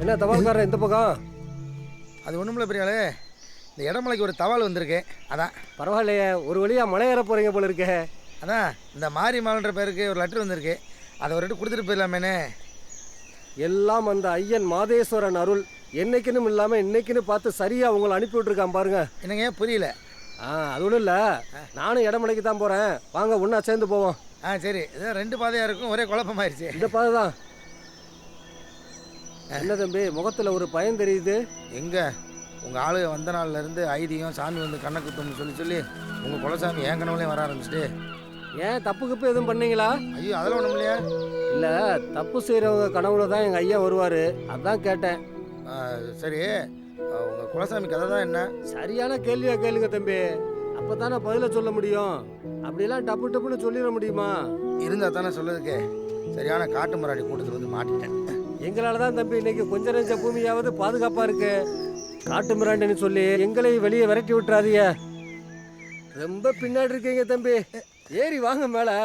என்ன தபால்காரன் இந்த பக்கம்? அது ஒன்றுமில்ல பெரியாளே, இந்த இடமலைக்கு ஒரு தபால் வந்திருக்கு. அதான். பரவாயில்லையே, ஒரு வழியா மலை ஏற போறீங்க போல இருக்கே. அதான் இந்த மாரியம்மாள்ன்ற பேருக்கு ஒரு லெட்டர் வந்திருக்கு. அதை ஒரு கொடுத்துட்டு போயிடலாமேனே. எல்லாம் அந்த ஐயன் மாதேஸ்வரன் அருள். என்னைக்குன்னு இல்லாம இன்னைக்குன்னு பார்த்து சரியா உங்களை அனுப்பி விட்டுருக்கான் பாருங்க. என்னங்க புரியல? அது ஒன்றும் இல்லை, நானும் இடமலைக்கு தான் போறேன். வாங்க ஒன்றா சேர்ந்து போவோம். சரி. இதான் 2 பாதையாக இருக்கும், ஒரே குழப்பமாயிருச்சு. இந்த பாதை தான். என்ன தம்பி முகத்தில் ஒரு பயம் தெரியுது? எங்கே உங்கள் ஆளு வந்த நாள்லேருந்து ஐதீகம் சாமி வந்து கண்ணை குத்தம்னு சொல்லி உங்கள் குலசாமி என் கனவுலையும் வர ஆரம்பிச்சிட்டு. ஏன் தப்பு கிப்பு எதுவும் பண்ணீங்களா? ஐயோ அதெல்லாம் ஒன்றும் இல்லையா? இல்லை, தப்பு செய்கிறவங்க கனவுல தான் எங்கள் ஐயா வருவார், அதான் கேட்டேன். சரி, உங்கள் குலசாமி கதை தான் என்ன? சரியான கேள்வியா கேளுங்க தம்பி, அப்போ தானே பதிலை சொல்ல முடியும். அப்படிலாம் டப்பு டப்புன்னு சொல்லிட முடியுமா? இருந்தால் தானே சொல்லுறதுக்கு. சரியான காட்டு மராடி கூட்டத்தில் வந்து மாட்டிட்டேன். எங்களால் தான் தம்பி இன்னைக்கு கொஞ்ச நெஞ்ச பூமியாவது பாதுகாப்பாக இருக்கு. காட்டு மிராண்டின்னு சொல்லி எங்களை வெளியே விரட்டி விட்டுறாதீங்க. ரொம்ப பின்னாடி இருக்கீங்க தம்பி, ஏறி வாங்க மேலே.